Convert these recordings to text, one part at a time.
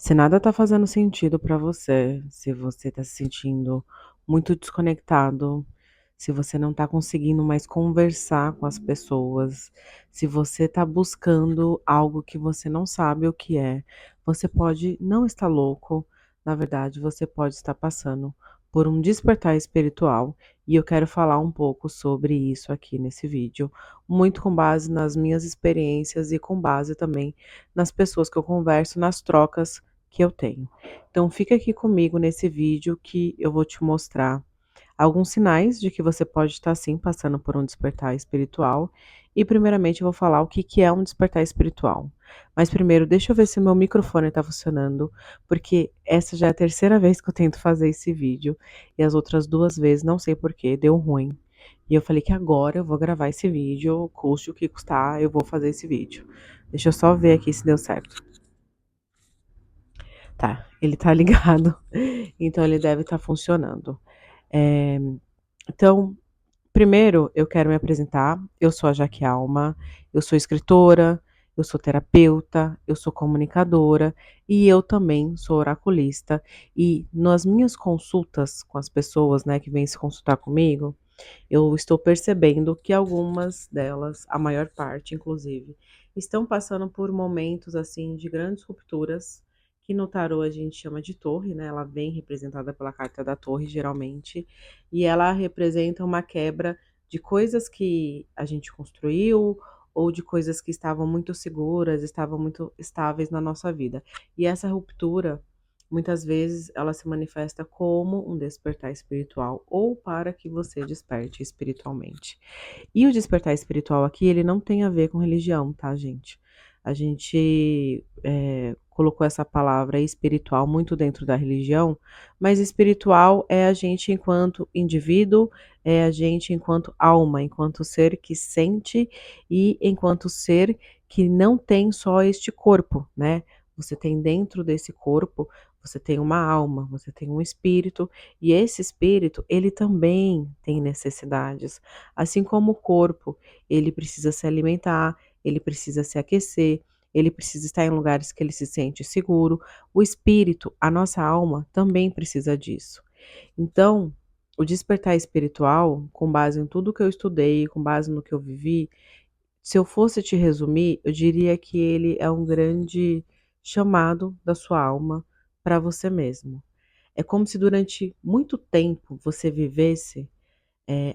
Se nada tá fazendo sentido pra você, se você tá se sentindo muito desconectado, se você não tá conseguindo mais conversar com as pessoas, se você tá buscando algo que você não sabe o que é, você pode não estar louco, na verdade, você pode estar passando por um despertar espiritual, e eu quero falar um pouco sobre isso aqui nesse vídeo, muito com base nas minhas experiências e com base também nas pessoas que eu converso, nas trocas que eu tenho. Então fica aqui comigo nesse vídeo que eu vou te mostrar alguns sinais de que você pode estar sim passando por um despertar espiritual. E primeiramente eu vou falar o que que é um despertar espiritual. Mas primeiro deixa eu ver se o meu microfone está funcionando, porque essa já é a terceira vez que eu tento fazer esse vídeo e as outras duas vezes não sei por que deu ruim. E eu falei que agora eu vou gravar esse vídeo, custe o que custar, eu vou fazer esse vídeo. Deixa eu só ver aqui se deu certo. Tá, ele tá ligado, então ele deve estar funcionando. Eh, então, primeiro eu quero me apresentar, eu sou a Jaque Alma, eu sou escritora, eu sou terapeuta, eu sou comunicadora e eu também sou oraculista. E nas minhas consultas com as pessoas, né, que vêm se consultar comigo, eu estou percebendo que algumas delas, a maior parte inclusive, estão passando por momentos assim de grandes rupturas, que no tarô a gente chama de torre, né? Ela vem representada pela carta da torre geralmente, e ela representa uma quebra de coisas que a gente construiu ou de coisas que estavam muito seguras, estavam muito estáveis na nossa vida. E essa ruptura muitas vezes ela se manifesta como um despertar espiritual ou para que você desperte espiritualmente. E o despertar espiritual aqui, ele não tem a ver com religião, tá, gente? A gente colocou essa palavra espiritual muito dentro da religião, mas espiritual é a gente enquanto indivíduo, é a gente enquanto alma, enquanto ser que sente e enquanto ser que não tem só este corpo, né? Você tem dentro desse corpo, você tem uma alma, você tem um espírito, e esse espírito, ele também tem necessidades. Assim como o corpo, ele precisa se alimentar, ele precisa se aquecer, ele precisa estar em lugares que ele se sente seguro. O espírito, a nossa alma, também precisa disso. Então, o despertar espiritual, com base em tudo que eu estudei, com base no que eu vivi, se eu fosse te resumir, eu diria que ele é um grande chamado da sua alma para você mesmo. É como se durante muito tempo você vivesse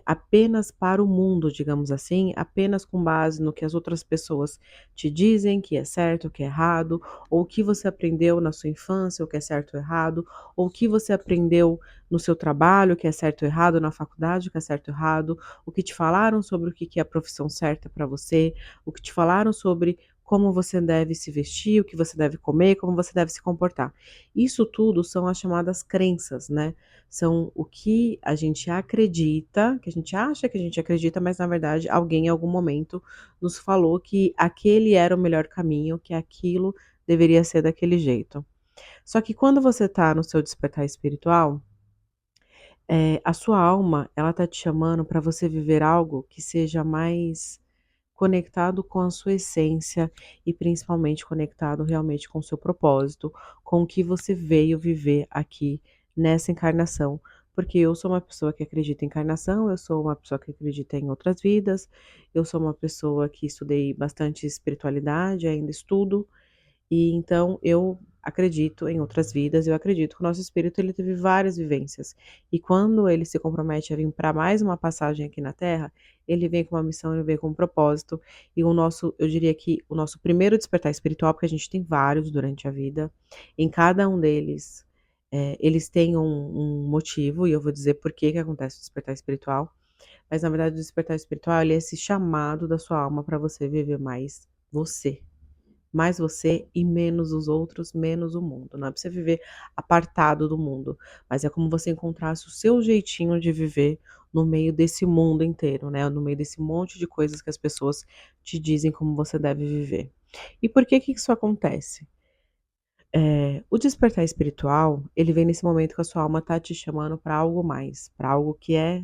apenas para o mundo, digamos assim, apenas com base no que as outras pessoas te dizem que é certo, que é errado, ou o que você aprendeu na sua infância, o que é certo ou errado, ou o que você aprendeu no seu trabalho, o que é certo ou errado, na faculdade, o que é certo ou errado, o que te falaram sobre o que que é a profissão certa para você, o que te falaram sobre como você deve se vestir, o que você deve comer, como você deve se comportar. Isso tudo são as chamadas crenças, né? São o que a gente acredita, que a gente acha que a gente acredita, mas na verdade alguém em algum momento nos falou que aquele era o melhor caminho, que aquilo deveria ser daquele jeito. Só que quando você está no seu despertar espiritual, a sua alma, ela tá te chamando para você viver algo que seja mais conectado com a sua essência e principalmente conectado realmente com o seu propósito, com o que você veio viver aqui nessa encarnação. Porque eu sou uma pessoa que acredita em encarnação, eu sou uma pessoa que acredita em outras vidas, eu sou uma pessoa que estudei bastante espiritualidade, ainda estudo, e então eu acredito em outras vidas, eu acredito que o nosso espírito ele teve várias vivências. E quando ele se compromete a vir para mais uma passagem aqui na Terra, ele vem com uma missão, ele vem com um propósito. E o nosso, eu diria que o nosso primeiro despertar espiritual, porque a gente tem vários durante a vida, em cada um deles, eles têm um motivo, e eu vou dizer por que que acontece o despertar espiritual. Mas na verdade o despertar espiritual, ele é esse chamado da sua alma para você viver mais você e menos os outros, menos o mundo. Não é pra você viver apartado do mundo, mas é como você encontrasse o seu jeitinho de viver no meio desse mundo inteiro, né, no meio desse monte de coisas que as pessoas te dizem como você deve viver. E por que que isso acontece? O despertar espiritual, ele vem nesse momento que a sua alma tá te chamando para algo mais, para algo que é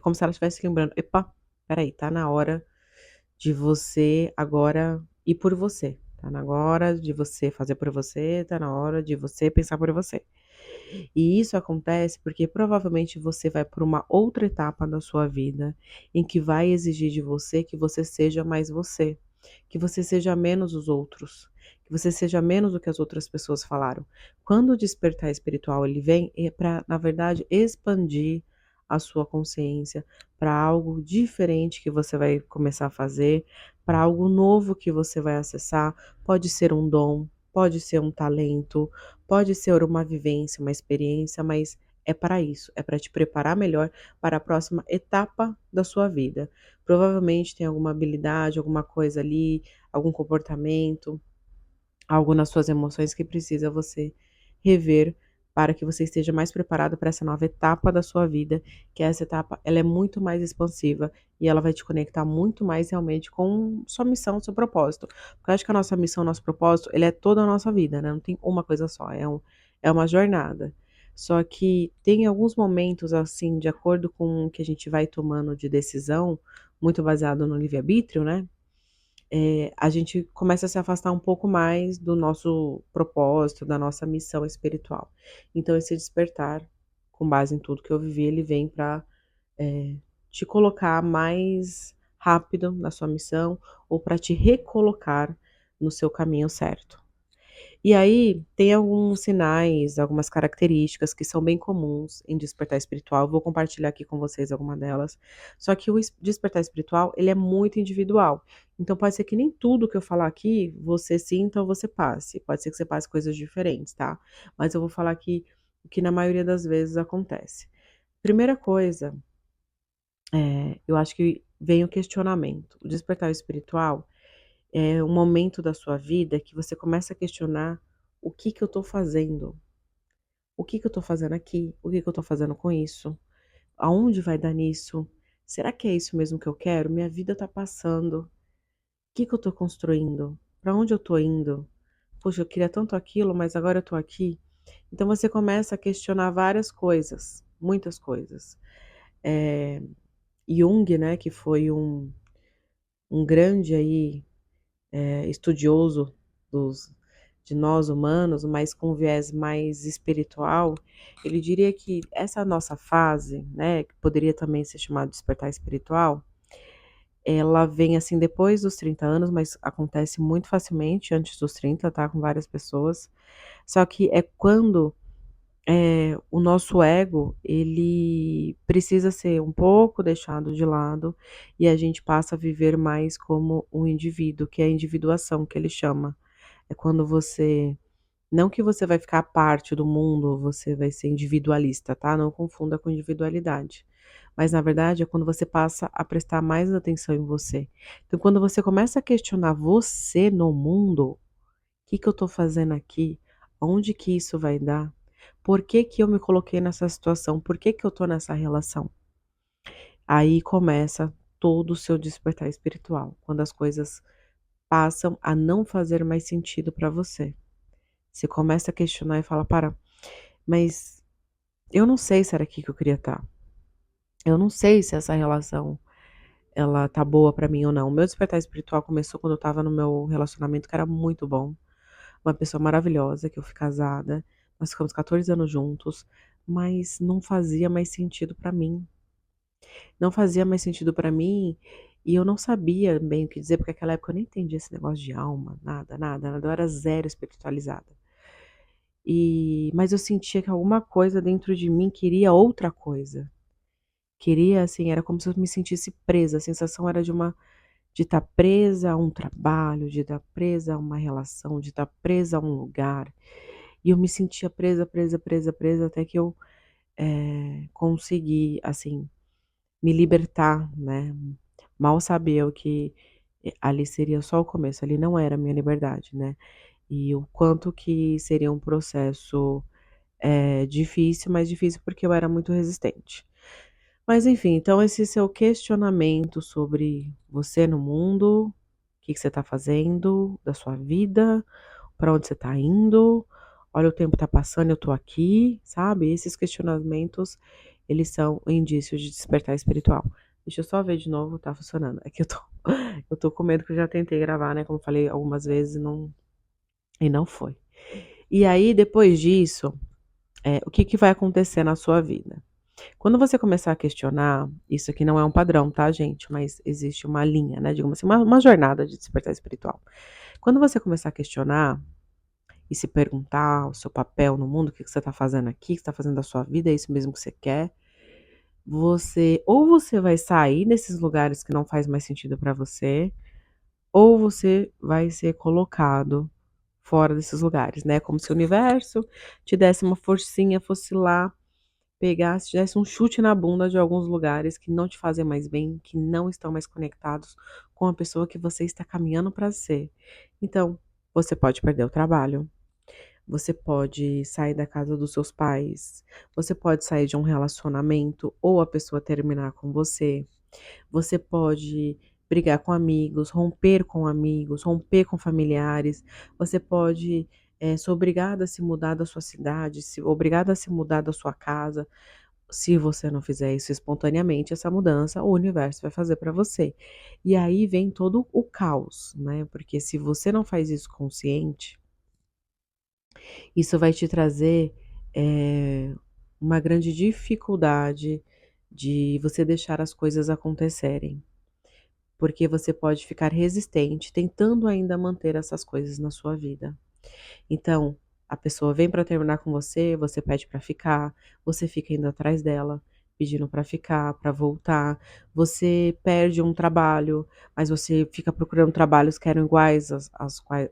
como se ela estivesse lembrando: "Epa, espera aí, tá na hora de você agora ir por você. tá na hora de você fazer por você, tá na hora de você pensar por você. E isso acontece porque provavelmente você vai por uma outra etapa da sua vida, em que vai exigir de você que você seja mais você, que você seja menos os outros, que você seja menos o que as outras pessoas falaram. Quando o despertar espiritual ele vem, é para, na verdade, expandir a sua consciência para algo diferente que você vai começar a fazer, para algo novo que você vai acessar. Pode ser um dom, pode ser um talento, pode ser uma vivência, uma experiência, mas é para isso, é para te preparar melhor para a próxima etapa da sua vida. Provavelmente tem alguma habilidade, alguma coisa ali, algum comportamento, algo nas suas emoções que precisa você rever para que você esteja mais preparado para essa nova etapa da sua vida, que essa etapa ela é muito mais expansiva e ela vai te conectar muito mais realmente com sua missão, seu propósito. Porque eu acho que a nossa missão, nosso propósito, ele é toda a nossa vida, né? Não tem uma coisa só, é uma jornada. Só que tem alguns momentos, assim, de acordo com o que a gente vai tomando de decisão, muito baseado no livre-arbítrio, né? A gente começa a se afastar um pouco mais do nosso propósito, da nossa missão espiritual. Então esse despertar, com base em tudo que eu vivi, ele vem para te colocar mais rápido na sua missão ou para te recolocar no seu caminho certo. E aí, tem alguns sinais, algumas características que são bem comuns em despertar espiritual, vou compartilhar aqui com vocês alguma delas. Só que o despertar espiritual, ele é muito individual. Então pode ser que nem tudo que eu falar aqui, você sinta ou você passe. Pode ser que você passe coisas diferentes, tá? Mas eu vou falar aqui o que na maioria das vezes acontece. Primeira coisa, eu acho que vem o questionamento. O despertar espiritual é um momento da sua vida que você começa a questionar: "O que que eu tô fazendo? O que que eu tô fazendo aqui? O que que eu tô fazendo com isso? Aonde vai dar nisso? Será que é isso mesmo que eu quero? Minha vida tá passando. O que que eu tô construindo? Pra onde eu tô indo? Poxa, eu queria tanto aquilo, mas agora eu tô aqui". Então você começa a questionar várias coisas, muitas coisas. Eh, Jung, né, que foi um grande aí estudioso dos de nós humanos, mas com viés mais espiritual, ele diria que essa nossa fase, né, que poderia também ser chamada de despertar espiritual, ela vem, assim, depois dos 30 anos, mas acontece muito facilmente antes dos 30, tá, com várias pessoas. Só que é quando, o nosso ego, ele precisa ser um pouco deixado de lado, e a gente passa a viver mais como um indivíduo, que é a individuação que ele chama. É quando você não que você vai ficar à parte do mundo, você vai ser individualista, tá, não confunda com individualidade. Mas na verdade é quando você passa a prestar mais atenção em você. Então quando você começa a questionar você no mundo: "Que que eu tô fazendo aqui? Onde que isso vai dar? Por que que eu me coloquei nessa situação? Por que que eu tô nessa relação?". Aí começa todo o seu despertar espiritual, quando as coisas passam a não fazer mais sentido para você. Você começa a questionar e fala: "Para, mas eu não sei se era aqui que eu queria estar. Eu não sei se essa relação ela tá boa pra mim ou não". O meu despertar espiritual começou quando eu estava no meu relacionamento que era muito bom, uma pessoa maravilhosa, que eu fui casada, nós ficamos 14 anos juntos, mas não fazia mais sentido pra mim. Não fazia mais sentido pra mim, e eu não sabia bem o que dizer, porque naquela época eu nem entendia esse negócio de alma, nada, nada, nada, eu era zero espiritualizada. Mas eu sentia que alguma coisa dentro de mim queria outra coisa. Queria, assim, era como se eu me sentisse presa, a sensação era de estar presa a um trabalho, de estar presa a uma relação, de estar presa a um lugar. E eu me sentia presa, presa, presa, presa, até que eu, consegui, assim, me libertar, né. Mal sabia eu que, ali seria só o começo, ali não era a minha liberdade, né. E o quanto que seria um processo difícil, mas difícil porque eu era muito resistente. Mas enfim, então esse seu questionamento sobre você no mundo, o que que você está fazendo da sua vida, para onde você está indo, olha o tempo está passando, eu estou aqui, sabe? Esses questionamentos, eles são indícios de despertar espiritual. Deixa eu só ver de novo, tá funcionando. É que eu tô Eu tô com medo que eu já tentei gravar, né, como eu falei algumas vezes e não foi. E aí depois disso, o que que vai acontecer na sua vida? Quando você começar a questionar, isso aqui não é um padrão, tá, gente, mas existe uma linha, né, digamos assim, uma jornada de despertar espiritual. Quando você começar a questionar e se perguntar o seu papel no mundo, o que que você está fazendo aqui, o que você está fazendo da sua vida, é isso mesmo que você quer? Você vai sair desses lugares que não faz mais sentido para você, ou você vai ser colocado fora desses lugares, né, como se o universo te desse uma forcinha, fosse lá, pegasse, te desse um chute na bunda de alguns lugares que não te fazem mais bem, que não estão mais conectados com a pessoa que você está caminhando para ser. Então, você pode perder o trabalho, você pode sair da casa dos seus pais, você pode sair de um relacionamento ou a pessoa terminar com você. Você pode brigar com amigos, romper com familiares. Você pode, ser obrigada a se mudar da sua cidade, se obrigada a se mudar da sua casa. Se você não fizer isso espontaneamente, essa mudança o universo vai fazer para você. E aí vem todo o caos, né, porque se você não faz isso consciente, isso vai te trazer, uma grande dificuldade de você deixar as coisas acontecerem. Porque você pode ficar resistente, tentando ainda manter essas coisas na sua vida. Então, a pessoa vem para terminar com você, você pede para ficar, você fica indo atrás dela, pedindo para ficar, para voltar. Você perde um trabalho, mas você fica procurando trabalhos que eram iguais às quais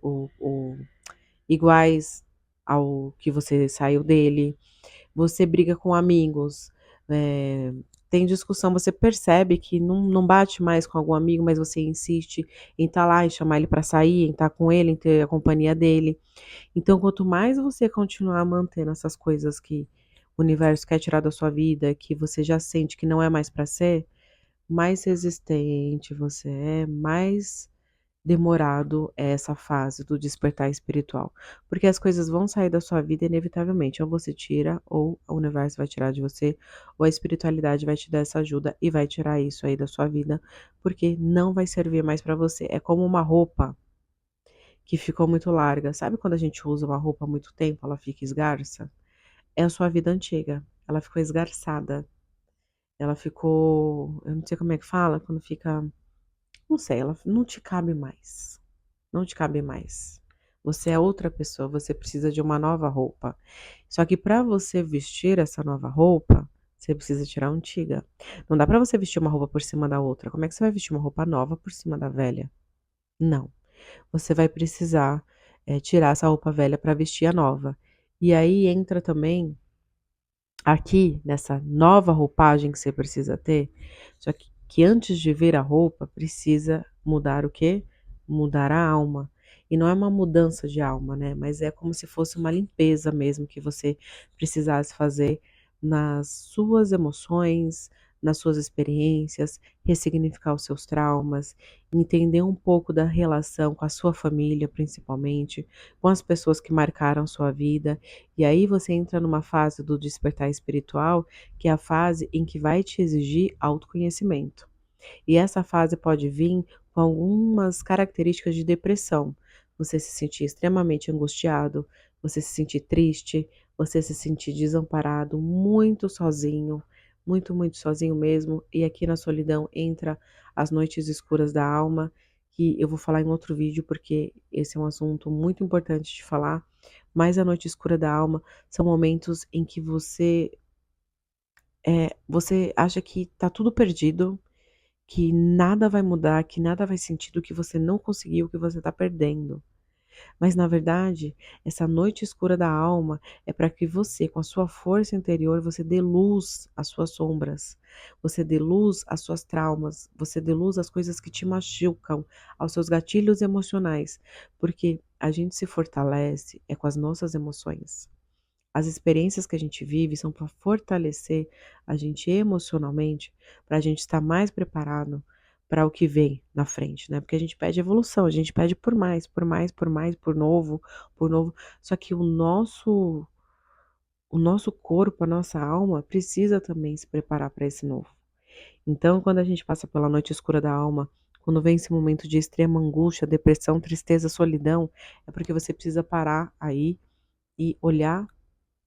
iguais ao que você saiu dele. Você briga com amigos, eh, tem discussão, você percebe que não bate mais com algum amigo, mas você insiste em estar lá, em chamar ele para sair, em estar com ele, em ter a companhia dele. Então, quanto mais você continuar mantendo essas coisas que o universo quer tirar da sua vida, que você já sente que não é mais para ser, mais resistente você é, mais demorado é essa fase do despertar espiritual, porque as coisas vão sair da sua vida inevitavelmente, ou você tira, ou o universo vai tirar de você, ou a espiritualidade vai te dar essa ajuda e vai tirar isso aí da sua vida, porque não vai servir mais para você. É como uma roupa que ficou muito larga. Sabe quando a gente usa uma roupa há muito tempo, ela fica esgarça? É a sua vida antiga. Ela ficou esgarçada. Ela ficou, eu não sei como é que fala, quando fica, não sei, ela não te cabe mais. Não te cabe mais. Você é outra pessoa, você precisa de uma nova roupa. Só que para você vestir essa nova roupa, você precisa tirar a antiga. Não dá para você vestir uma roupa por cima da outra. Como é que você vai vestir uma roupa nova por cima da velha? Não. Você vai precisar, tirar essa roupa velha para vestir a nova. E aí entra também aqui, nessa nova roupagem que você precisa ter, só que antes de ver a roupa, precisa mudar o quê? Mudar a alma. E não é uma mudança de alma, né, mas é como se fosse uma limpeza mesmo que você precisasse fazer nas suas emoções, nas suas experiências, ressignificar os seus traumas, entender um pouco da relação com a sua família, principalmente, com as pessoas que marcaram sua vida, e aí você entra numa fase do despertar espiritual, que é a fase em que vai te exigir autoconhecimento. E essa fase pode vir com algumas características de depressão. Você se sentir extremamente angustiado, você se sentir triste, você se sentir desamparado, muito sozinho, muito, muito sozinho mesmo. E aqui na solidão entra as noites escuras da alma, que eu vou falar em outro vídeo, porque esse é um assunto muito importante de falar. Mas a noite escura da alma são momentos em que você acha que tá tudo perdido, que nada vai mudar, que nada vai sentido, que você não conseguiu, que você está perdendo. Mas na verdade, essa noite escura da alma é para que você, com a sua força interior, você dê luz às suas sombras, você dê luz às suas traumas, você dê luz às coisas que te machucam, aos seus gatilhos emocionais, porque a gente se fortalece é com as nossas emoções. As experiências que a gente vive são para fortalecer a gente emocionalmente, para a gente estar mais preparado para o que vem na frente, né? Porque a gente pede evolução, a gente pede por mais, por mais, por mais, por novo. Só que o nosso corpo, a nossa alma precisa também se preparar para esse novo. Então, quando a gente passa pela noite escura da alma, quando vem esse momento de extrema angústia, depressão, tristeza, solidão, é porque você precisa parar aí e olhar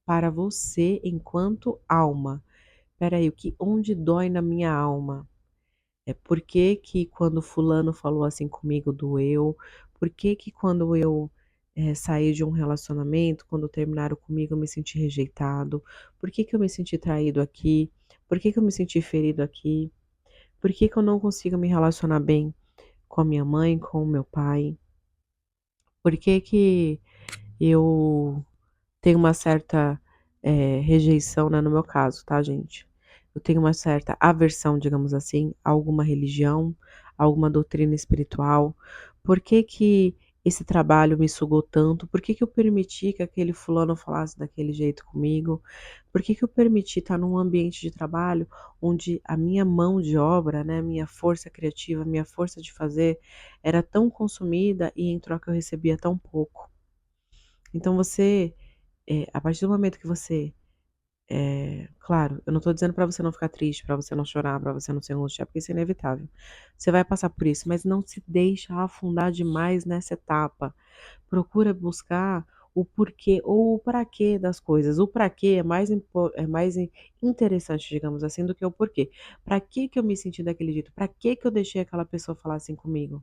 para você enquanto alma. Espera aí, onde dói na minha alma? É por que que quando fulano falou assim comigo doeu? Por que que quando eu, saí de um relacionamento, quando terminaram comigo eu me senti rejeitado? Por que que eu me senti traído aqui? Por que que eu me senti ferido aqui? Por que que eu não consigo me relacionar bem com a minha mãe, com o meu pai? Por que que eu tenho uma certa, rejeição, né, no meu caso, tá, gente. Eu tenho uma certa aversão, digamos assim, a alguma religião, a alguma doutrina espiritual. Por que que esse trabalho me sugou tanto? Por que que eu permiti que aquele fulano falasse daquele jeito comigo? Por que que eu permiti estar num ambiente de trabalho onde a minha mão de obra, né, minha força criativa, minha força de fazer era tão consumida e em troca eu recebia tão pouco? Então você a partir do momento que você, claro, eu não estou dizendo para você não ficar triste, para você não chorar, para você não se angustiar, porque isso é inevitável. Você vai passar por isso, mas não se deixa afundar demais nessa etapa. Procura buscar o porquê ou o para quê das coisas. O para quê é mais interessante, digamos assim, do que o porquê. Para que que eu me senti daquele jeito? Para que que eu deixei aquela pessoa falar assim comigo?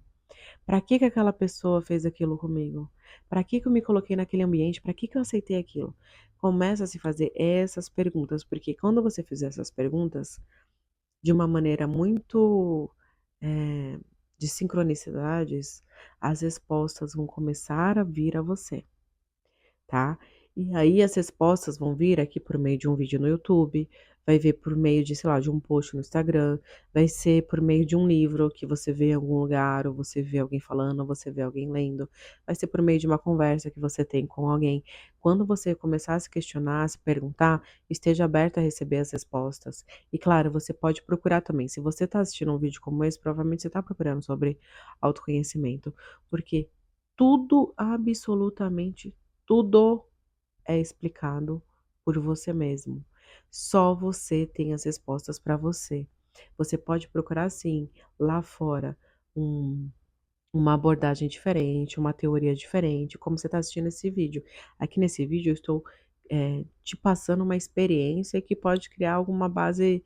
Pra que que aquela pessoa fez aquilo comigo? Pra que que eu me coloquei naquele ambiente? Pra que que eu aceitei aquilo? Começa a se fazer essas perguntas, porque quando você fizer essas perguntas, de uma maneira muito, eh, de sincronicidades, as respostas vão começar a vir a você. Tá? E aí as respostas vão vir aqui por meio de um vídeo no YouTube, vai vir por meio de, sei lá, de um post no Instagram, vai ser por meio de um livro que você vê em algum lugar, ou você vê alguém falando, ou você vê alguém lendo, vai ser por meio de uma conversa que você tem com alguém. Quando você começar a se questionar, a se perguntar, esteja aberta a receber as respostas. E claro, você pode procurar também. Se você está assistindo um vídeo como esse, provavelmente você está procurando sobre autoconhecimento, porque tudo, absolutamente tudo é explicado por você mesmo. Só você tem as respostas para você. Você pode procurar sim, lá fora, um uma abordagem diferente, uma teoria diferente, como você está assistindo esse vídeo. Aqui nesse vídeo eu estou, te passando uma experiência que pode criar alguma base,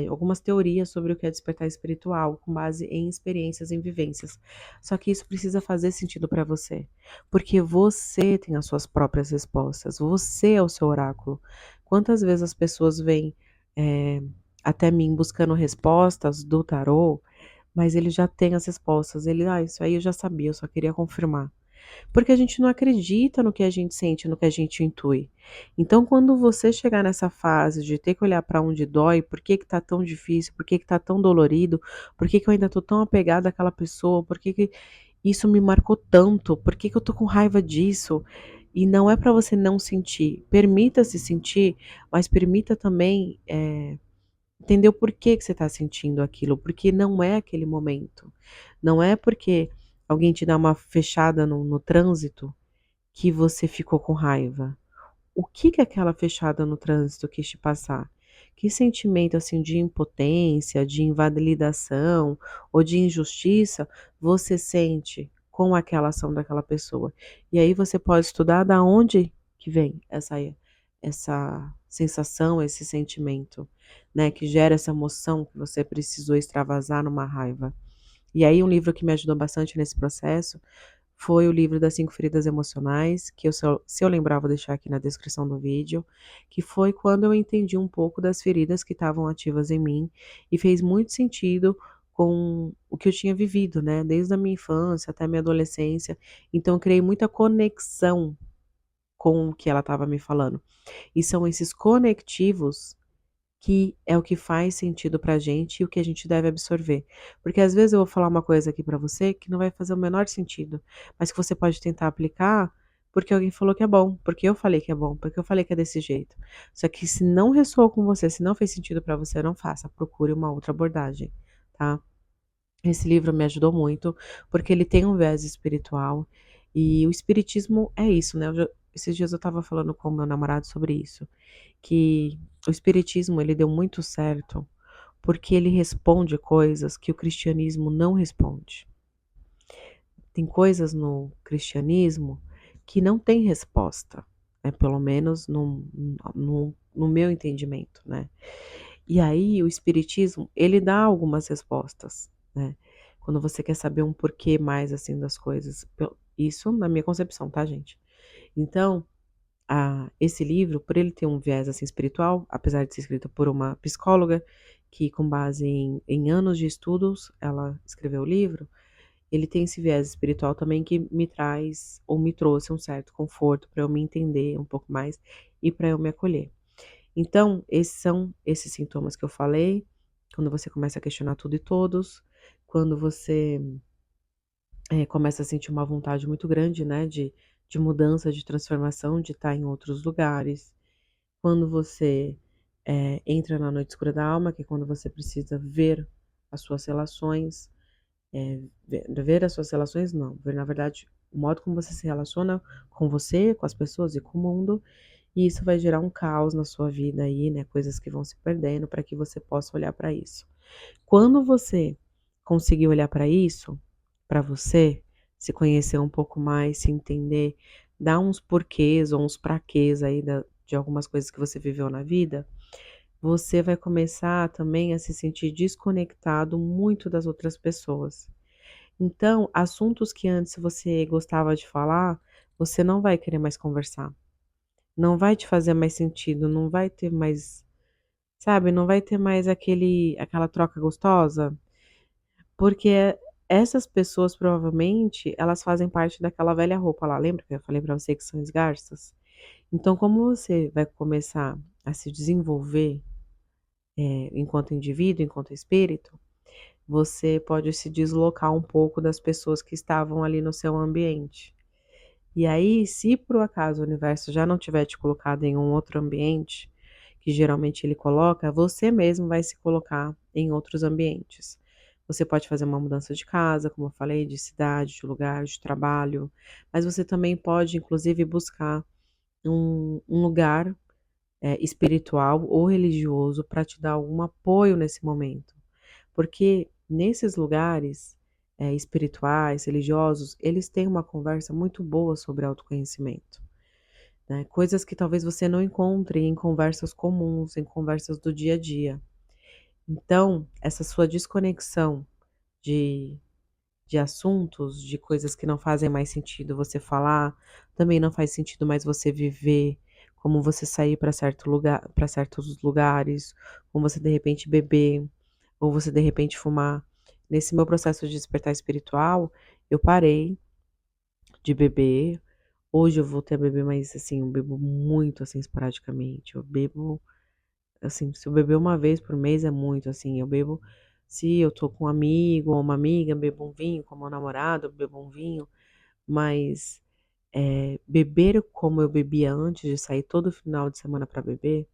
algumas teorias sobre o que é despertar espiritual, com base em experiências, em vivências. Só que isso precisa fazer sentido para você, porque você tem as suas próprias respostas, você é o seu oráculo. Quantas vezes as pessoas vêm, eh, até mim buscando respostas do tarô, mas ele já tem as respostas, ele: "Ah, isso aí eu já sabia, eu só queria confirmar". Porque a gente não acredita no que a gente sente, no que a gente intui. Então quando você chegar nessa fase de ter que olhar para onde dói, por que que tá tão difícil, por que que tá tão dolorido, por que que eu ainda tô tão apegada àquela pessoa, por que que isso me marcou tanto, por que que eu tô com raiva disso, e não é para você não sentir, permita-se sentir, mas permita também, entender o porquê que você está sentindo aquilo, porque não é aquele momento. Não é porque alguém te dá uma fechada no trânsito que você ficou com raiva. O que que aquela fechada no trânsito quis te passar? Que sentimento, assim, de impotência, de invalidação ou de injustiça você sente com aquela ação daquela pessoa? E aí você pode estudar da onde que vem essa sensação, esse sentimento, né, que gera essa emoção que você precisou extravasar numa raiva. E aí um livro que me ajudou bastante nesse processo foi o livro das 5 feridas emocionais, que eu se eu lembrar vou deixar aqui na descrição do vídeo, que foi quando eu entendi um pouco das feridas que estavam ativas em mim, e fez muito sentido com o que eu tinha vivido, né, desde a minha infância até a minha adolescência, então eu criei muita conexão com o que ela estava me falando. E são esses conectivos que é o que faz sentido pra gente e o que a gente deve absorver. Porque às vezes eu vou falar uma coisa aqui pra você que não vai fazer o menor sentido, mas que você pode tentar aplicar, porque alguém falou que é bom, porque eu falei que é bom, porque eu falei que é desse jeito. Só que se não ressoou com você, se não fez sentido pra você, não faça, procure uma outra abordagem, tá? Esse livro me ajudou muito, porque ele tem um viés espiritual, e o espiritismo é isso, né, esses dias eu estava falando com o meu namorado sobre isso, que o espiritismo ele deu muito certo, porque ele responde coisas que o cristianismo não responde. Tem coisas no cristianismo que não tem resposta, né, pelo menos no meu entendimento, né. E aí o espiritismo, ele dá algumas respostas, né, quando você quer saber um porquê mais, assim, das coisas, isso na minha concepção, tá, gente. Então, esse livro, por ele ter um viés, assim, espiritual, apesar de ser escrito por uma psicóloga, que com base em anos de estudos, ela escreveu o livro, ele tem esse viés espiritual também que me traz ou me trouxe um certo conforto para eu me entender um pouco mais e para eu me acolher. Então, esses são esses sintomas que eu falei, quando você começa a questionar tudo e todos, quando você, começa a sentir uma vontade muito grande, né, de mudança, de transformação, de estar em outros lugares. Quando você, entra na noite escura da alma, que é quando você precisa ver as suas relações, ver as suas relações não, ver na verdade o modo como você se relaciona com você, com as pessoas e com o mundo, e isso vai gerar um caos na sua vida aí, né, coisas que vão se perdendo para que você possa olhar para isso. Quando você conseguir olhar para isso, para você, se conhecer um pouco mais, se entender, dar uns porquês ou uns praquês aí de algumas coisas que você viveu na vida, você vai começar também a se sentir desconectado muito das outras pessoas. Então, assuntos que antes você gostava de falar, você não vai querer mais conversar. Não vai te fazer mais sentido, não vai ter mais, sabe, não vai ter mais aquela troca gostosa, porque essas pessoas provavelmente elas fazem parte daquela velha roupa lá, lembra que eu falei pra você que são as garças? Então, como você vai começar a se desenvolver, enquanto indivíduo, enquanto espírito, você pode se deslocar um pouco das pessoas que estavam ali no seu ambiente. E aí, se por um acaso o universo já não tiver te colocado em um outro ambiente, que geralmente ele coloca, você mesmo vai se colocar em outros ambientes. Você pode fazer uma mudança de casa, como eu falei, de cidade, de lugar, de trabalho, mas você também pode, inclusive, buscar um lugar, espiritual ou religioso para te dar algum apoio nesse momento. Porque nesses lugares, espirituais, religiosos, eles têm uma conversa muito boa sobre autoconhecimento, né, coisas que talvez você não encontre em conversas comuns, em conversas do dia a dia. Então, essa sua desconexão de assuntos, de coisas que não fazem mais sentido você falar, também não faz sentido mais você viver, como você sair para certos lugares, como você de repente beber, ou você de repente fumar. Nesse meu processo de despertar espiritual, eu parei de beber. Hoje eu voltei a beber, mas assim, eu bebo muito assim esporadicamente. Eu bebo, assim, se eu beber uma vez por mês é muito, assim, eu bebo se eu tô com um amigo ou uma amiga, bebo um vinho, com meu namorado, eu bebo um vinho, mas, beber como eu bebia antes de sair todo final de semana para beber,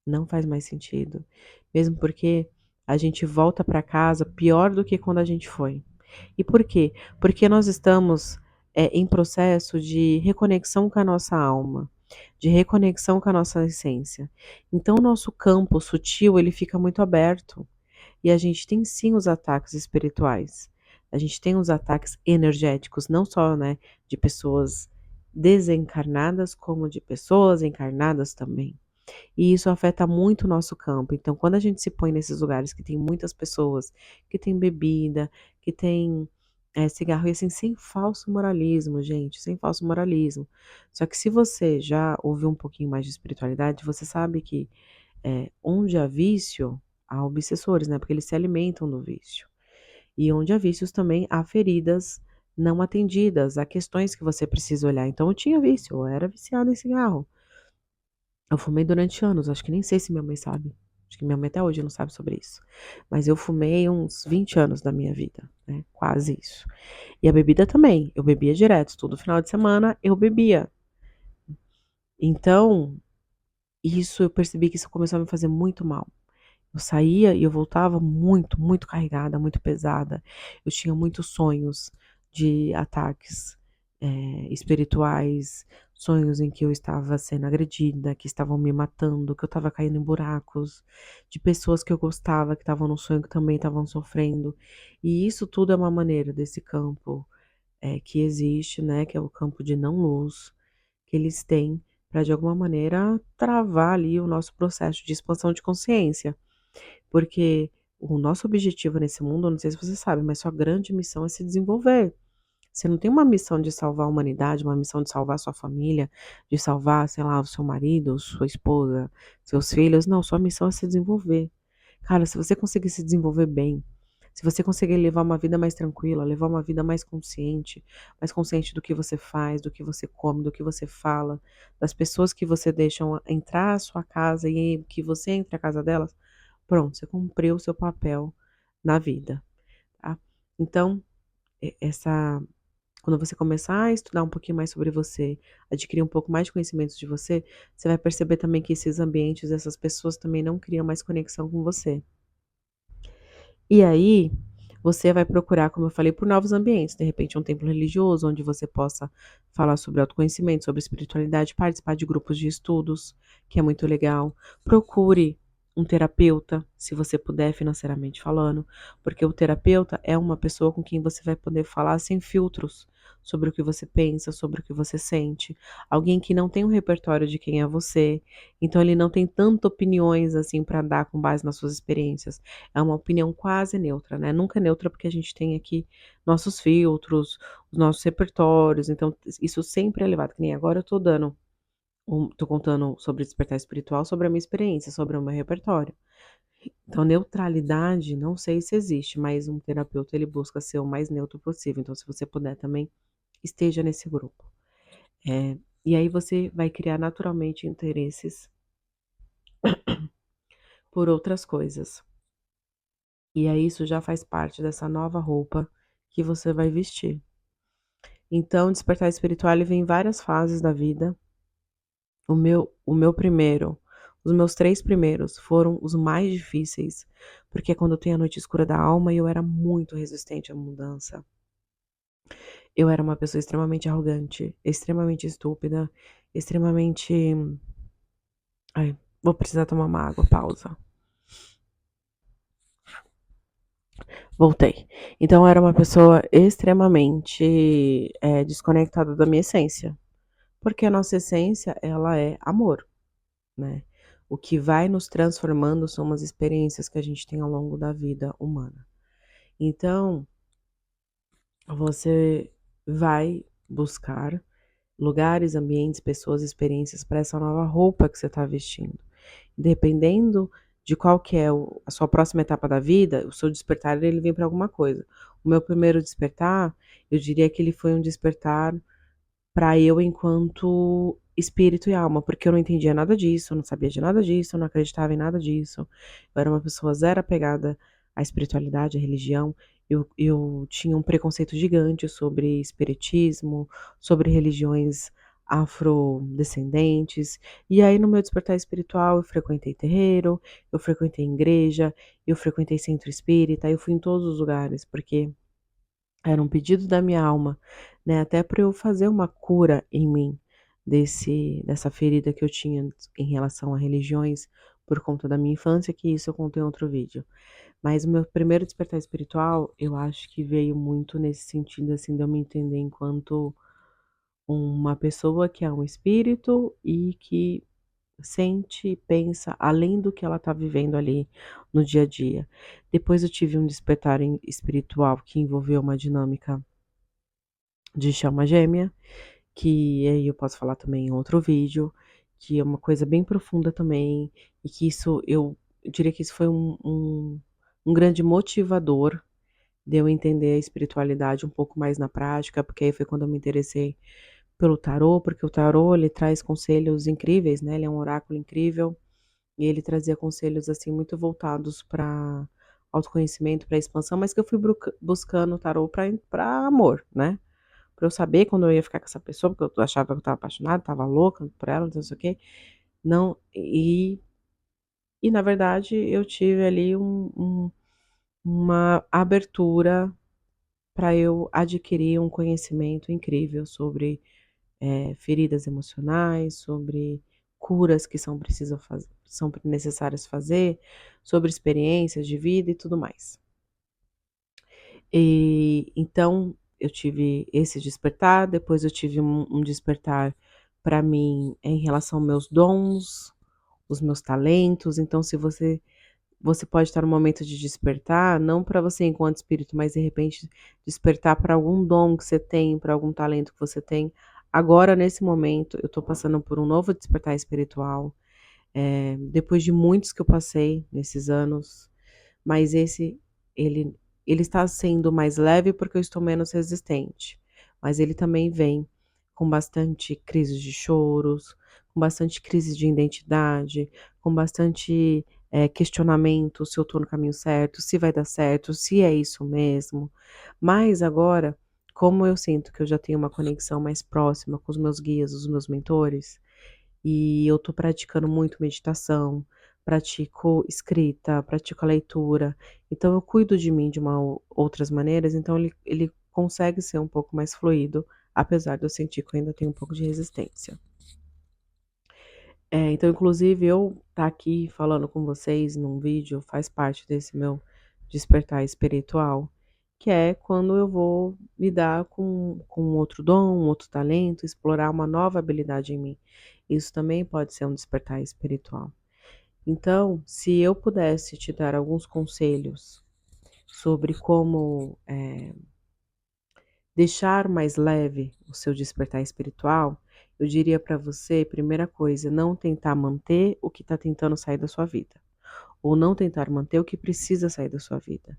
não faz mais sentido. Mesmo porque a gente volta para casa pior do que quando a gente foi. E por quê? Porque nós estamos, em processo de reconexão com a nossa alma, de reconexão com a nossa essência. Então o nosso campo sutil, ele fica muito aberto. E a gente tem sim os ataques espirituais. A gente tem os ataques energéticos, não só, né, de pessoas desencarnadas, como de pessoas encarnadas também. E isso afeta muito o nosso campo. Então, quando a gente se põe nesses lugares que tem muitas pessoas, que tem bebida, que tem, cigarro, e assim, sem falso moralismo, gente, sem falso moralismo. Só que se você já ouviu um pouquinho mais de espiritualidade, você sabe que, onde há vício, há obsessores, né, porque eles se alimentam do vício. E onde há vícios também há feridas não atendidas, há questões que você precisa olhar. Então eu tinha vício, eu era viciada em cigarro. Eu fumei durante anos, acho que nem sei se minha mãe sabe. Acho que minha mãe até hoje não sabe sobre isso. Mas eu fumei uns 20 anos da minha vida, né, quase isso. E a bebida também, eu bebia direto, todo final de semana eu bebia. Então, isso eu percebi que isso começou a me fazer muito mal. Eu saía e eu voltava muito, muito carregada, muito pesada. Eu tinha muitos sonhos de ataques, espirituais, sonhos em que eu estava sendo agredida, que estavam me matando, que eu estava caindo em buracos, de pessoas que eu gostava, que estavam no sonho, que também estavam sofrendo. E isso tudo é uma maneira desse campo, que existe, né, que é o campo de não luz, que eles têm para de alguma maneira travar ali o nosso processo de expansão de consciência. Porque o nosso objetivo nesse mundo, eu não sei se você sabe, mas sua grande missão é se desenvolver. Você não tem uma missão de salvar a humanidade, uma missão de salvar sua família, de salvar, sei lá, o seu marido, sua esposa, seus filhos. Não, sua missão é se desenvolver. Cara, se você conseguir se desenvolver bem, se você conseguir levar uma vida mais tranquila, levar uma vida mais consciente do que você faz, do que você come, do que você fala, das pessoas que você deixa entrar à sua casa e que você entre à casa delas, pronto, você cumpriu o seu papel na vida, tá? Então, essa quando você começar a estudar um pouquinho mais sobre você, adquirir um pouco mais de conhecimentos de você, você vai perceber também que esses ambientes, essas pessoas também não criam mais conexão com você. E aí, você vai procurar, como eu falei, por novos ambientes, de repente um templo religioso, onde você possa falar sobre autoconhecimento, sobre espiritualidade, participar de grupos de estudos, que é muito legal. Procure um terapeuta, se você puder, financeiramente falando, porque o terapeuta é uma pessoa com quem você vai poder falar sem filtros sobre o que você pensa, sobre o que você sente. Alguém que não tem um repertório de quem é você, então ele não tem tantas opiniões assim para dar com base nas suas experiências. É uma opinião quase neutra, né, nunca é neutra, porque a gente tem aqui nossos filtros, os nossos repertórios, então isso sempre é levado, que nem agora eu tô contando sobre despertar espiritual, sobre a minha experiência, sobre o meu repertório. Então neutralidade, não sei se existe, mas um terapeuta ele busca ser o mais neutro possível, então se você puder também, esteja nesse grupo. E aí você vai criar naturalmente interesses por outras coisas. E aí isso já faz parte dessa nova roupa que você vai vestir. Então, o despertar espiritual ele vem em várias fases da vida. O meu primeiro, os meus 3 primeiros foram os mais difíceis, porque é quando eu tenho a noite escura da alma e eu era muito resistente à mudança. Eu era uma pessoa extremamente arrogante, extremamente estúpida, extremamente ai, vou precisar tomar uma água, pausa. Voltei. Então eu era uma pessoa extremamente, desconectada da minha essência, porque a nossa essência ela é amor, né. O que vai nos transformando são as experiências que a gente tem ao longo da vida humana. Então, você vai buscar lugares, ambientes, pessoas, experiências para essa nova roupa que você está vestindo. Dependendo de qual que é a sua próxima etapa da vida, o seu despertar ele vem para alguma coisa. O meu primeiro despertar, eu diria que ele foi um despertar para eu enquanto espírito e alma, porque eu não entendia nada disso, eu não sabia de nada disso, eu não acreditava em nada disso. Eu era uma pessoa zero apegada à espiritualidade, à religião. Eu tinha um preconceito gigante sobre espiritismo, sobre religiões afrodescendentes. E aí, no meu despertar espiritual, eu frequentei terreiro, eu frequentei igreja, eu frequentei centro espírita, eu fui em todos os lugares, porque era um pedido da minha alma, né, até para eu fazer uma cura em mim dessa ferida que eu tinha em relação a religiões, por conta da minha infância, que isso eu contei em outro vídeo. Mas o meu primeiro despertar espiritual, eu acho que veio muito nesse sentido, assim, de eu me entender enquanto uma pessoa que é um espírito e que sente e pensa além do que ela está vivendo ali no dia a dia. Depois eu tive um despertar espiritual que envolveu uma dinâmica de chama gêmea, que aí eu posso falar também em outro vídeo, que é uma coisa bem profunda também, e que isso eu diria que isso foi um grande motivador de eu entender a espiritualidade um pouco mais na prática, porque aí foi quando eu me interessei pelo tarô, porque o tarô ele traz conselhos incríveis, né, ele é um oráculo incrível, e ele trazia conselhos, assim, muito voltados para autoconhecimento, para expansão, mas que eu fui buscando o tarô para amor, né. Pra eu saber quando eu ia ficar com essa pessoa, porque eu achava que eu estava apaixonada, estava louca por ela, não sei o quê. Não, na verdade eu tive ali uma abertura para eu adquirir um conhecimento incrível sobre, feridas emocionais, sobre curas que são necessárias fazer, sobre experiências de vida e tudo mais. E então eu tive esse despertar, depois eu tive um despertar para mim em relação aos meus dons, os meus talentos. Então, se você pode estar no momento de despertar, não para você enquanto espírito, mas de repente despertar para algum dom que você tem, para algum talento que você tem. Agora, nesse momento, eu estou passando por um novo despertar espiritual, depois de muitos que eu passei nesses anos, mas esse, ele ele está sendo mais leve, porque eu estou menos resistente, mas ele também vem com bastante crises de choros, com bastante crise de identidade, com bastante, questionamento se eu estou no caminho certo, se vai dar certo, se é isso mesmo. Mas agora, como eu sinto que eu já tenho uma conexão mais próxima com os meus guias, os meus mentores, e eu tô praticando muito meditação, pratico escrita, pratico a leitura, então eu cuido de mim de outras maneiras, então ele consegue ser um pouco mais fluido, apesar de eu sentir que eu ainda tenho um pouco de resistência. Então inclusive eu estar aqui falando com vocês num vídeo faz parte desse meu despertar espiritual, que é quando eu vou lidar com outro dom, um outro talento, explorar uma nova habilidade em mim. Isso também pode ser um despertar espiritual. Então, se eu pudesse te dar alguns conselhos sobre como, deixar mais leve o seu despertar espiritual, eu diria para você, primeira coisa, não tentar manter o que está tentando sair da sua vida, ou não tentar manter o que precisa sair da sua vida.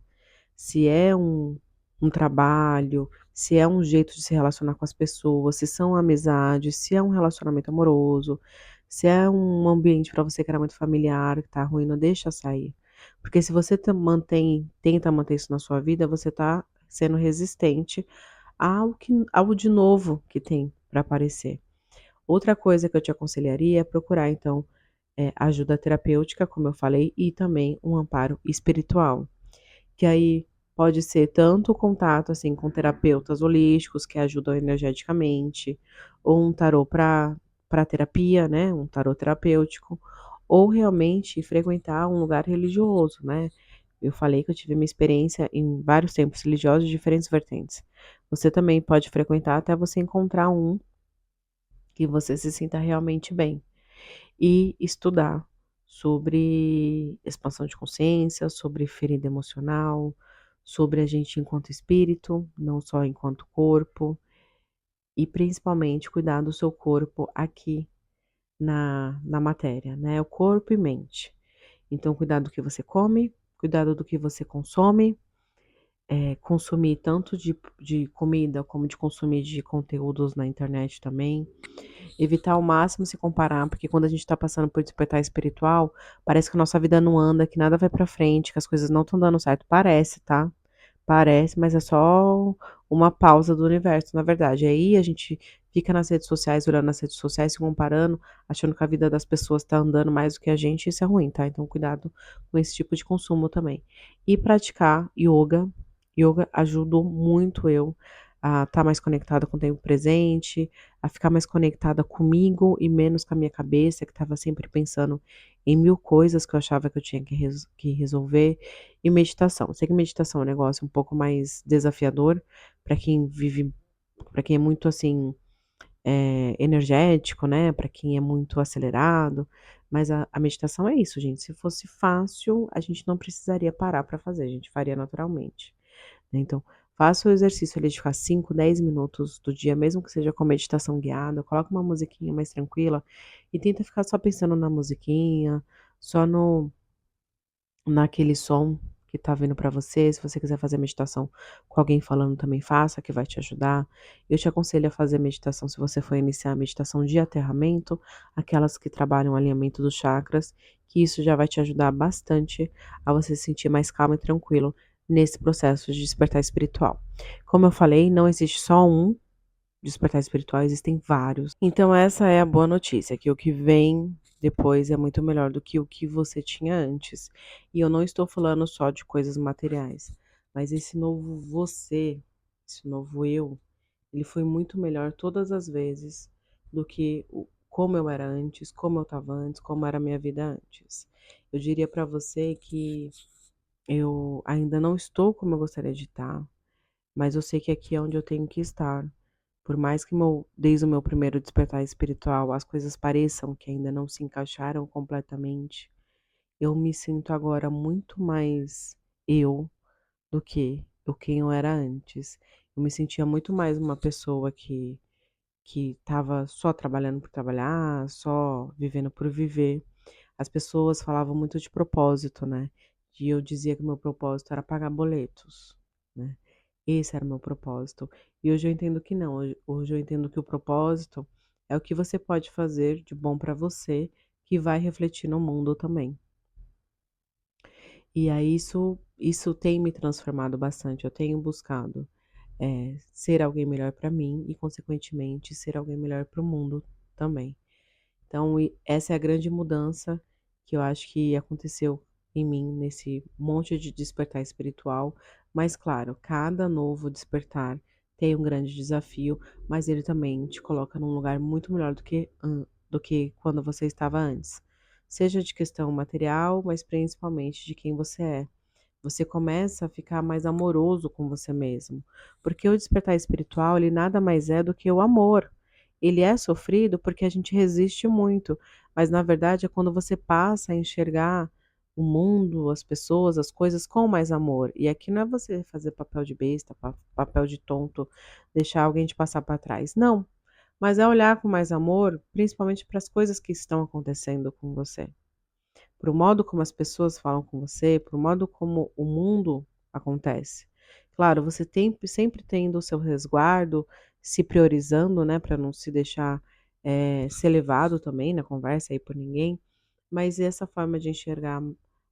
Se é um trabalho, se é um jeito de se relacionar com as pessoas, se são amizades, se é um relacionamento amoroso, se é um ambiente para você que era muito familiar, que tá ruim, não deixa sair. Porque se você tenta manter isso na sua vida, você tá sendo resistente ao de novo que tem para aparecer. Outra coisa que eu te aconselharia é procurar então, ajuda terapêutica, como eu falei, e também um amparo espiritual. Que aí pode ser tanto o contato, assim, com terapeutas holísticos que ajudam energeticamente, ou um tarô para terapia, né, um tarô terapêutico, ou realmente frequentar um lugar religioso, né. Eu falei que eu tive uma experiência em vários templos religiosos de diferentes vertentes. Você também pode frequentar até você encontrar um que você se sinta realmente bem. E estudar sobre expansão de consciência, sobre ferida emocional, sobre a gente enquanto espírito, não só enquanto corpo, e principalmente cuidar do seu corpo aqui na matéria, né? O corpo e mente. Então, cuidar do que você come, cuidado do que você consome, consumir tanto de comida como de consumir de conteúdos na internet também. Evitar ao máximo se comparar, porque quando a gente tá passando por despertar espiritual, parece que a nossa vida não anda, que nada vai pra frente, que as coisas não estão dando certo. Parece, tá? Parece, mas é só uma pausa do universo, na verdade. Aí a gente fica nas redes sociais, olhando nas redes sociais, se comparando, achando que a vida das pessoas tá andando mais do que a gente, isso é ruim, tá? Então cuidado com esse tipo de consumo também. E praticar yoga. Yoga ajudou muito eu a estar mais conectada com o tempo presente, a ficar mais conectada comigo e menos com a minha cabeça, que estava sempre pensando em mil coisas que eu achava que eu tinha que resolver. E meditação. Eu sei que meditação é um negócio um pouco mais desafiador para quem vive, para quem é muito assim, energético, né? Para quem é muito acelerado. Mas a meditação é isso, gente. Se fosse fácil, a gente não precisaria parar para fazer, a gente faria naturalmente, né. Então, faça o exercício ali de ficar 5, 10 minutos do dia, mesmo que seja com meditação guiada, coloca uma musiquinha mais tranquila e tenta ficar só pensando na musiquinha, só no naquele som que tá vindo para você. Se você quiser fazer meditação com alguém falando, também faça, que vai te ajudar. Eu te aconselho a fazer meditação se você for iniciar a meditação de aterramento, aquelas que trabalham o alinhamento dos chakras, que isso já vai te ajudar bastante a você se sentir mais calmo e tranquilo nesse processo de despertar espiritual. Como eu falei, não existe só um despertar espiritual, existem vários. Então essa é a boa notícia, que o que vem depois é muito melhor do que o que você tinha antes. E eu não estou falando só de coisas materiais, mas esse novo você. esse novo eu, ele foi muito melhor todas as vezes do que como eu era antes, como eu estava antes, como era a minha vida antes. Eu diria para você que eu ainda não estou como eu gostaria de estar, mas eu sei que aqui é onde eu tenho que estar. Por mais que desde o meu primeiro despertar espiritual as coisas pareçam que ainda não se encaixaram completamente, eu me sinto agora muito mais eu do que quem eu era antes. Eu me sentia muito mais uma pessoa que estava só trabalhando por trabalhar, só vivendo por viver. As pessoas falavam muito de propósito, né? E eu dizia que o meu propósito era pagar boletos, né? Esse era o meu propósito. E hoje eu entendo que não. Hoje eu entendo que o propósito é o que você pode fazer de bom para você, que vai refletir no mundo também. E aí isso tem me transformado bastante. Eu tenho buscado, ser alguém melhor para mim e, consequentemente, ser alguém melhor para o mundo também. Então, essa é a grande mudança que eu acho que aconteceu em mim nesse monte de despertar espiritual. Mas, claro, cada novo despertar tem um grande desafio, mas ele também te coloca num lugar muito melhor do que quando você estava antes. Seja de questão material, mas principalmente de quem você é. Você começa a ficar mais amoroso com você mesmo, porque o despertar espiritual, ele nada mais é do que o amor. Ele é sofrido porque a gente resiste muito, mas na verdade é quando você passa a enxergar o mundo, as pessoas, as coisas com mais amor. E aqui não é você fazer papel de besta, papel de tonto, deixar alguém te passar para trás. Não, mas é olhar com mais amor, principalmente para as coisas que estão acontecendo com você, para o modo como as pessoas falam com você, para o modo como o mundo acontece. Claro, você tem sempre tendo o seu resguardo, se priorizando, né, para não se deixar, ser levado também na conversa aí por ninguém, mas essa forma de enxergar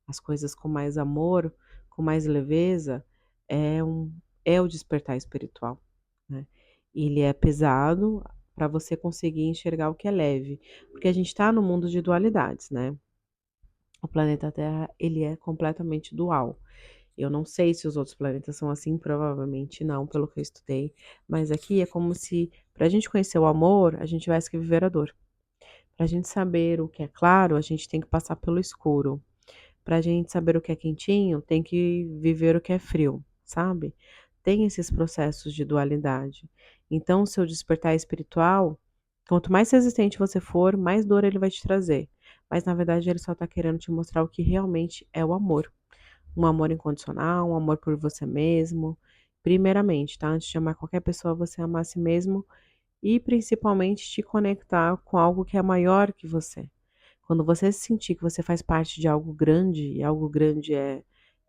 as coisas com mais amor, com mais leveza, é um é o despertar espiritual, né. Ele é pesado para você conseguir enxergar o que é leve, porque a gente está no mundo de dualidades, né. O planeta Terra, ele é completamente dual. Eu não sei se os outros planetas são assim, provavelmente não, pelo que eu estudei, mas aqui é como se, para a gente conhecer o amor, a gente tivesse que viver a dor. Para a gente saber o que é claro, a gente tem que passar pelo escuro. Para a gente saber o que é quentinho, tem que viver o que é frio, sabe? Tem esses processos de dualidade. Então, o seu despertar espiritual, quanto mais resistente você for, mais dor ele vai te trazer. Mas na verdade ele só está querendo te mostrar o que realmente é o amor. Um amor incondicional, um amor por você mesmo. Primeiramente, tá? Antes de amar qualquer pessoa, você amar a si mesmo e principalmente te conectar com algo que é maior que você. Quando você sentir que você faz parte de algo grande, e algo grande é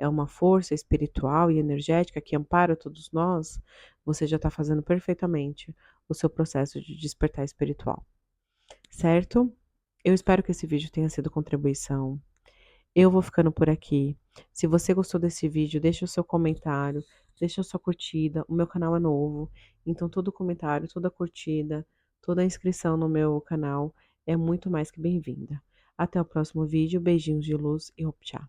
uma força espiritual e energética que ampara todos nós, você já está fazendo perfeitamente o seu processo de despertar espiritual, certo? Eu espero que esse vídeo tenha sido contribuição. Eu vou ficando por aqui. Se você gostou desse vídeo, deixa o seu comentário, deixa a sua curtida. O meu canal é novo, então todo comentário, toda curtida, toda inscrição no meu canal é muito mais que bem-vinda. Até o próximo vídeo. Beijinhos de luz e tchau.